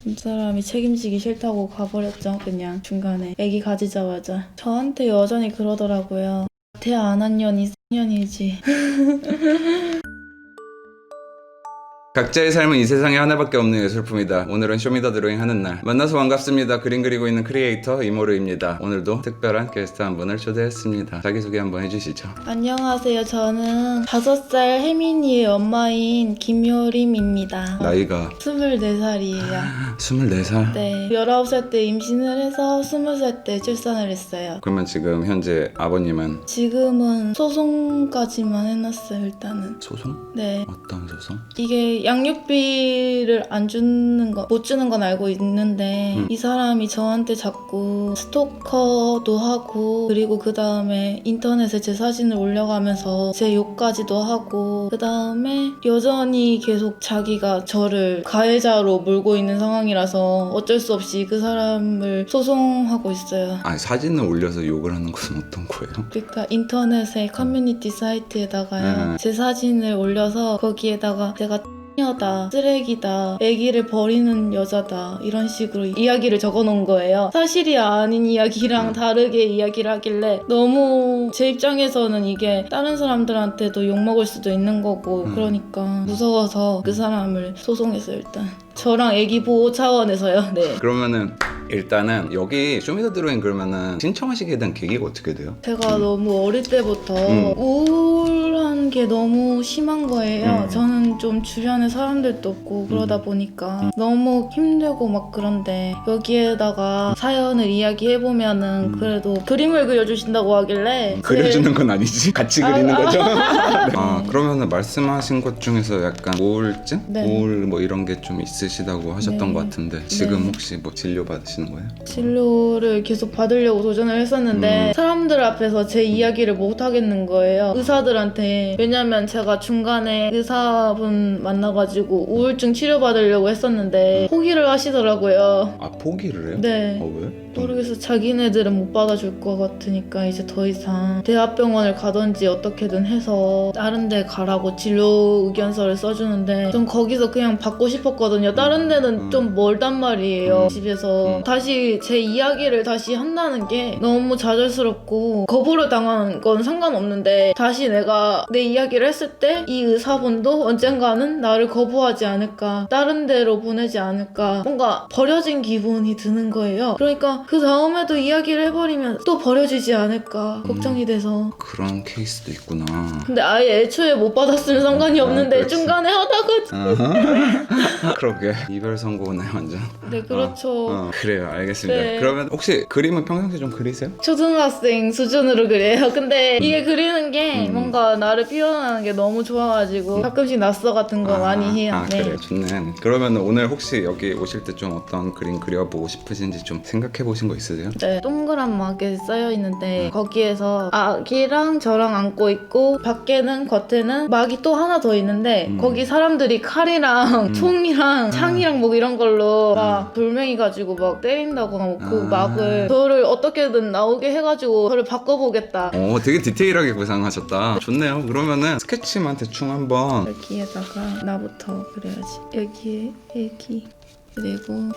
이 사람이 책임지기 싫다고 가버렸죠. 그냥 중간에 애기 가지자마자. 저한테 여전히 그러더라고요. 대화 안 한 년이 4년이지. 각자의 삶은 이 세상에 하나밖에 없는 예술품이다. 오늘은 쇼미더 드로잉 하는 날. 만나서 반갑습니다. 그림 그리고 있는 크리에이터 이모르입니다. 오늘도 특별한 게스트 한 분을 초대했습니다. 자기소개 한번 해주시죠. 안녕하세요. 저는 5살 혜민이의 엄마인 김효림입니다. 나이가 24살이에요. 24살? 네. 19살 때 임신을 해서 20살 때 출산을 했어요. 그러면 지금 현재 아버님은 지금은 소송까지만 해놨어요. 일단은. 소송? 네. 어떤 소송? 이게 양육비를 안 주는 거, 못 주는 건 알고 있는데 이 사람이 저한테 자꾸 스토커도 하고 그리고 그 다음에 인터넷에 제 사진을 올려가면서 제 욕까지도 하고 그 다음에 여전히 계속 자기가 저를 가해자로 몰고 있는 상황이라서 어쩔 수 없이 그 사람을 소송하고 있어요. 아니 사진을 올려서 욕을 하는 것은 어떤 거예요? 그러니까 인터넷에 커뮤니티 사이트에다가요 제 사진을 올려서 거기에다가 제가 다 쓰레기다, 애기를 버리는 여자다 이런 식으로 이야기를 적어놓은 거예요. 사실이 아닌 이야기랑 다르게 이야기를 하길래 너무 제 입장에서는 이게 다른 사람들한테도 욕먹을 수도 있는 거고 그러니까 무서워서 그 사람을 소송했어요. 일단 저랑 애기 보호 차원에서요. 네. 그러면은 일단은 여기 쇼미더 드로잉 그러면은 신청하시게 된 계기가 어떻게 돼요? 제가 너무 어릴 때부터 우울한 게 너무 심한 거예요. 저는 좀 주변에 사람들도 없고 그러다 보니까 너무 힘들고 막 그런데 여기에다가 사연을 이야기해보면은 그래도 그림을 그려주신다고 하길래 그려주는 건 아니지? 같이 그리는 거죠? 아 그러면은 말씀하신 것 중에서 약간 우울증? 네. 우울 뭐 이런 게 좀 있으시다고 하셨던 네. 것 같은데 지금 네. 혹시 뭐 진료 받으시는 거예요? 진료를 계속 받으려고 도전을 했었는데 사람들 앞에서 제 이야기를 못 하겠는 거예요. 의사들한테. 왜냐면 제가 중간에 의사분 만나가지고 우울증 치료받으려고 했었는데 포기를 하시더라고요. 아 포기를 해요? 네. 왜? 모르겠어. 자기네들은 못 받아줄 것 같으니까 이제 더 이상 대학병원을 가든지 어떻게든 해서 다른 데 가라고 진료 의견서를 써주는데 좀 거기서 그냥 받고 싶었거든요. 다른 데는 좀 멀단 말이에요. 집에서 다시 제 이야기를 다시 한다는 게 너무 좌절스럽고 거부를 당한 건 상관없는데 다시 내가 내 이야기를 했을 때 이 의사분도 언젠가는 나를 거부하지 않을까, 다른 데로 보내지 않을까, 뭔가 버려진 기분이 드는 거예요. 그러니까 그 다음에도 이야기를 해버리면 또 버려지지 않을까 걱정이 돼서. 그런 케이스도 있구나. 근데 아예 애초에 못 받았으면 상관이 없는데 그렇지. 중간에 하다가 그러게 이별 선고네 완전. 네 그렇죠. 그래요 알겠습니다. 네. 그러면 혹시 그림은 평상시에 좀 그리세요? 초등학생 수준으로 그래요. 근데 이게 그리는 게 뭔가 나를 표현하는 게 너무 좋아가지고 가끔씩 낙서 같은 거 많이 해요. 네. 그래 좋네. 그러면 오늘 혹시 여기 오실 때 좀 어떤 그림 그려보고 싶으신지 좀 생각해 보신 거 있으세요? 네, 동그란 막에 쌓여 있는데 거기에서 아기랑 저랑 앉고 있고 밖에는 겉에는 막이 또 하나 더 있는데 거기 사람들이 칼이랑 총이랑 창이랑 뭐 이런 걸로 막 돌멩이 가지고 막 때린다고 하고 그 막을 저를 어떻게든 나오게 해가지고 저를 바꿔보겠다. 오 되게 디테일하게 구상하셨다. 좋네요. 그러면은 스케치만 대충 한번. 여기에다가 나부터 그려야지. 여기에 애기 그리고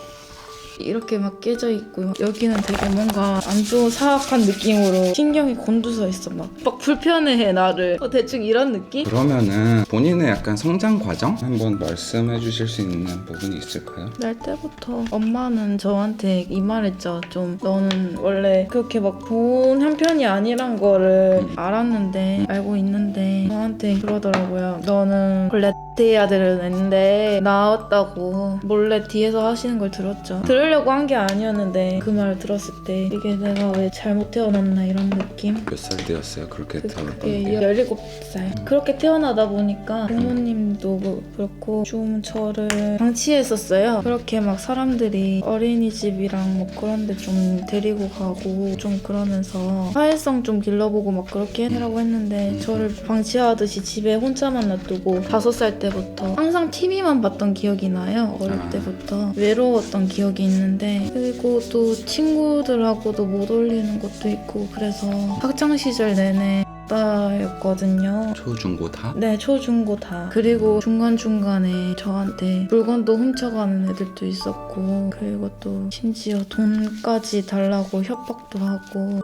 이렇게 막 깨져 있고 여기는 되게 뭔가 안 좋은 사악한 느낌으로 신경이 곤두서 있어. 막 불편해해 나를. 대충 이런 느낌? 그러면은 본인의 약간 성장 과정 한번 말씀해 주실 수 있는 부분이 있을까요? 날 때부터 엄마는 저한테 이 말했죠. 좀 너는 원래 그렇게 막 좋은 형편이 아니란 거를 알았는데 알고 있는데 저한테 그러더라고요. 너는 원래 해야 되는데 나왔다고 몰래 뒤에서 하시는 걸 들었죠. 들으려고 한 게 아니었는데 그 말을 들었을 때 이게 내가 왜 잘못 태어났나 이런 느낌? 몇 살 때였어요? 그렇게 태어났던 예, 게? 17살. 그렇게 태어나다 보니까 부모님도 뭐 그렇고 좀 저를 방치했었어요. 그렇게 막 사람들이 어린이집이랑 뭐 그런 데 좀 데리고 가고 좀 그러면서 사회성 좀 길러보고 막 그렇게 해라고 했는데 저를 방치하듯이 집에 혼자만 놔두고 5살 때부터 항상 TV만 봤던 기억이 나요. 어릴 때부터. 외로웠던 기억이 있는데 그리고 또 친구들하고도 못 어울리는 것도 있고 그래서 학창시절 내내 다였거든요. 초중고 다? 네, 초중고 다. 그리고 중간중간에 저한테 물건도 훔쳐가는 애들도 있었고, 그리고 또 심지어 돈까지 달라고 협박도 하고.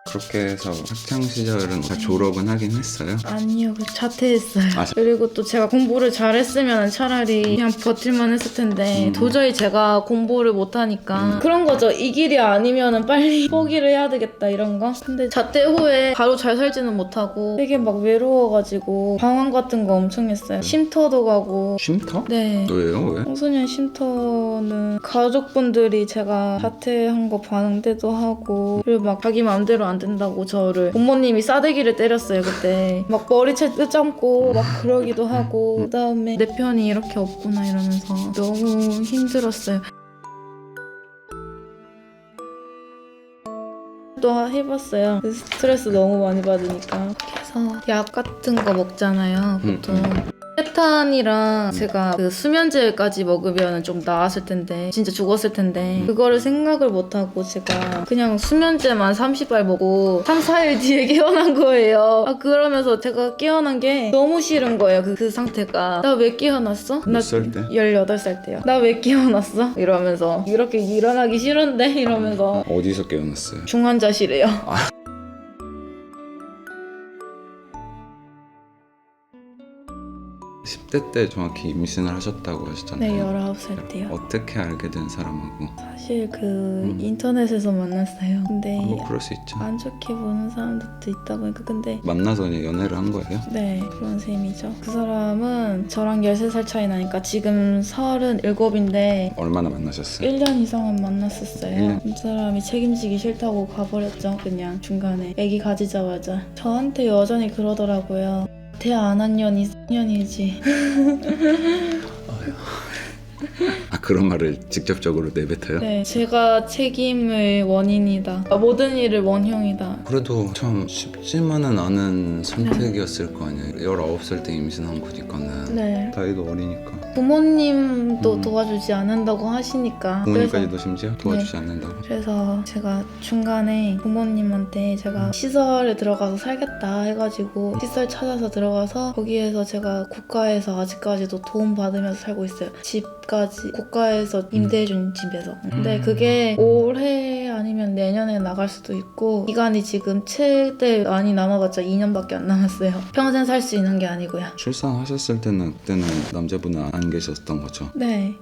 그렇게 해서 학창 시절은 다 졸업은 하긴 했어요. 아니요, 자퇴했어요. 아, 그리고 또 제가 공부를 잘했으면 차라리 그냥 버틸만 했을 텐데 도저히 제가 공부를 못하니까 그런 거죠. 이 길이 아니면은 빨리 포기를 해야 되겠다 이런 거. 근데 자퇴 후에 바로 잘 살지는 못하고 되게 막 외로워가지고 방황 같은 거 엄청 했어요. 쉼터도 가고. 쉼터? 네. 왜요? 왜? 청소년 쉼터는 가족분들이 제가 자퇴한 거 반대도 하고, 그리고 막 자기 마음대로 안 된다고 저를 부모님이 싸대기를 때렸어요. 그때 막 머리채 뜯잠고 막 그러기도 하고, 그다음에 내 편이 이렇게 없구나 이러면서 너무 힘들었어요. 또 해봤어요. 스트레스 너무 많이 받으니까. 그래서 약 같은 거 먹잖아요, 보통. 세탄이랑 제가 그 수면제까지 먹으면 좀 나았을 텐데, 진짜 죽었을 텐데, 그거를 생각을 못하고 제가 그냥 수면제만 30알 먹고 3, 4일 뒤에 깨어난 거예요. 그러면서 제가 깨어난 게 너무 싫은 거예요. 그 상태가. 나 왜 깨어났어? 몇 살 때? 18살 때요. 나 왜 깨어났어? 이러면서 이렇게 일어나기 싫은데? 이러면서. 어디서 깨어났어요? 중환자실에요. 10대 때 정확히 임신을 하셨다고 하셨잖아요. 네, 19살 때요. 어떻게 알게 된 사람하고? 사실 그 인터넷에서 만났어요. 근데 뭐 그럴 수 있죠. 안 좋게 보는 사람들도 있다 보니까. 근데 만나서 이제 연애를 한 거예요? 네, 그런 셈이죠. 그 사람은 저랑 13살 차이 나니까 지금 37인데 얼마나 만나셨어요? 1년 이상은 만났었어요. 1년? 그 사람이 책임지기 싫다고 가버렸죠. 그냥 중간에 아기 가지자마자. 저한테 여전히 그러더라고요. 대화 안 한 년이 4년이지. 그런 말을 직접적으로 내뱉어요? 네, 제가 책임의 원인이다. 모든 일을 원형이다. 그래도 참 쉽지만은 않은 선택이었을 거 아니에요. 19살 때 임신한 거니까는. 네. 나이도 어리니까. 부모님도 도와주지 않는다고 하시니까. 부모님까지도 심지어 도와주지 않는다고. 그래서 제가 중간에 부모님한테 제가 시설에 들어가서 살겠다 해가지고 시설 찾아서 들어가서 거기에서 제가 국가에서 아직까지도 도움받으면서 살고 있어요. 집까지 국가에서 임대해준 집에서. 근데 그게 올해 아니면 내년에 나갈 수도 있고, 기간이 지금 최대 많이 남아봤자 2년밖에 안 남았어요. 평생 살 수 있는 게 아니고요. 출산하셨을 때는 그때는 남자분은 안 계셨던 거죠? 네.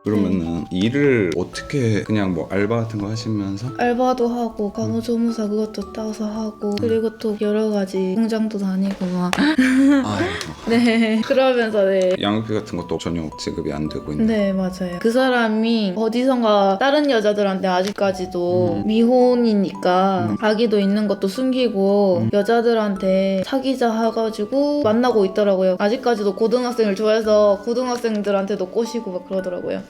그러면은 일을 어떻게 그냥 뭐 알바 같은 거 하시면서? 알바도 하고 간호조무사 그것도 따서 하고, 그리고 또 여러 가지 공장도 다니고 막. 아이고. 네. 그러면서 네. 양육비 같은 것도 전혀 지급이 안 되고 있는. 네, 맞아요. 그 사람이 어디선가 다른 여자들한테 아직까지도 미혼이니까 아기도 있는 것도 숨기고 여자들한테 사귀자 해가지고 만나고 있더라고요. 아직까지도 고등학생을 좋아해서 고등학생들한테도 꼬시고 막 그러더라고요.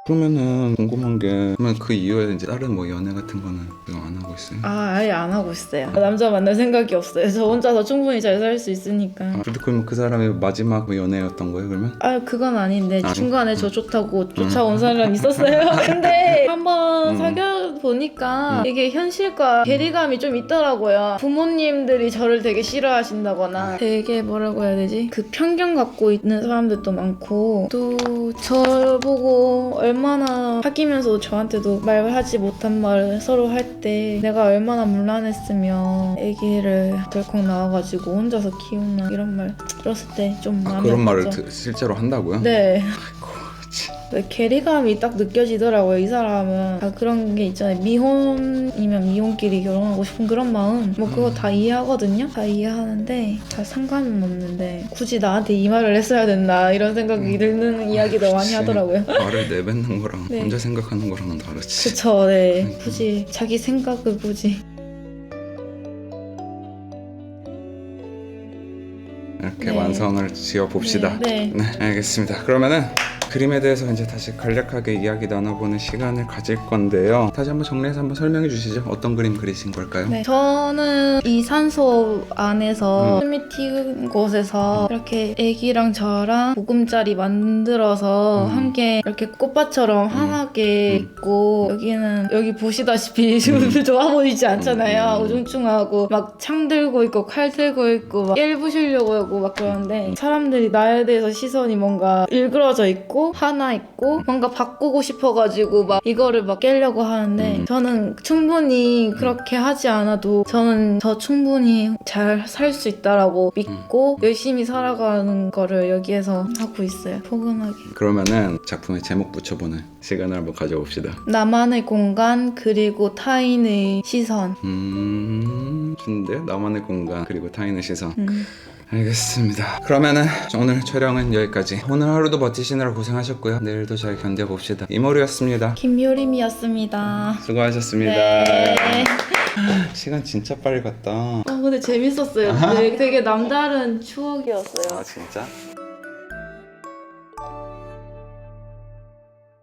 그러면은 궁금한 게, 그러면 그 이후에 이제 다른 뭐 연애 같은 거는 지금 안 하고 있어요? 아예 안 하고 있어요. 남자 만날 생각이 없어요. 저 혼자서 충분히 잘 살 수 있으니까. 그래도 그럼 그 사람이 마지막 뭐 연애였던 거예요 그러면? 그건 아닌데 아니? 중간에 저 좋다고 쫓아온 사람 있었어요. 근데 한번 사귀어 보니까 이게 현실과 괴리감이 좀 있더라고요. 부모님들이 저를 되게 싫어하신다거나 되게 뭐라고 해야 되지? 그 편견 갖고 있는 사람들도 많고, 또 저보고 얼마나 사귀면서 저한테도 말하지 못한 말을 서로 할 때 내가 얼마나 문란했으면 아기를 덜컥 나와가지고 혼자서 키우나 이런 말 들었을 때 좀 마음이 그런 말을 아팠죠. 실제로 한다고요? 네. 아이고 참. 괴리감이 딱 느껴지더라고요. 이 사람은 그런 게 있잖아요. 미혼이면 미혼끼리 결혼하고 싶은 그런 마음, 뭐 그거 다 이해하거든요. 다 이해하는데 잘 상관은 없는데 굳이 나한테 이 말을 했어야 됐나 이런 생각이 드는 이야기도 많이 그치. 하더라고요. 말을 내뱉는 거랑 네. 혼자 생각하는 거랑은 다르지. 그쵸, 네. 굳이 자기 생각을 굳이. 이렇게 네. 완성을 지어 봅시다. 네. 네, 알겠습니다. 그러면은 그림에 대해서 이제 다시 간략하게 이야기 나눠보는 시간을 가질 건데요. 다시 한번 정리해서 한번 설명해 주시죠. 어떤 그림 그리신 걸까요? 네, 저는 이 산소 안에서 숨이 튀는 곳에서 이렇게 애기랑 저랑 보금자리 만들어서 함께 이렇게 꽃밭처럼 환하게 있고, 여기는 여기 보시다시피 좋아 보이지 않잖아요. 우중충하고 막 창 들고 있고 칼 들고 있고 막 깨 부시려고 하고 막 그러는데, 사람들이 나에 대해서 시선이 뭔가 일그러져 있고 하나 있고 뭔가 바꾸고 싶어가지고 막 이거를 막 깨려고 하는데, 저는 충분히 그렇게 하지 않아도 저는 저 충분히 잘 살 수 있다라고 믿고 열심히 살아가는 거를 여기에서 하고 있어요. 포근하게. 그러면은 작품의 제목 붙여보는 시간을 한번 가져봅시다. 나만의 공간 그리고 타인의 시선. 좋은데요? 나만의 공간 그리고 타인의 시선. 알겠습니다. 그러면은 오늘 촬영은 여기까지. 오늘 하루도 버티시느라 고생하셨고요. 내일도 잘 견뎌봅시다. 이모리였습니다. 김요림이었습니다. 수고하셨습니다. 네. 시간 진짜 빨리 갔다. 근데 재밌었어요. 되게 남다른 추억이었어요. 아 진짜?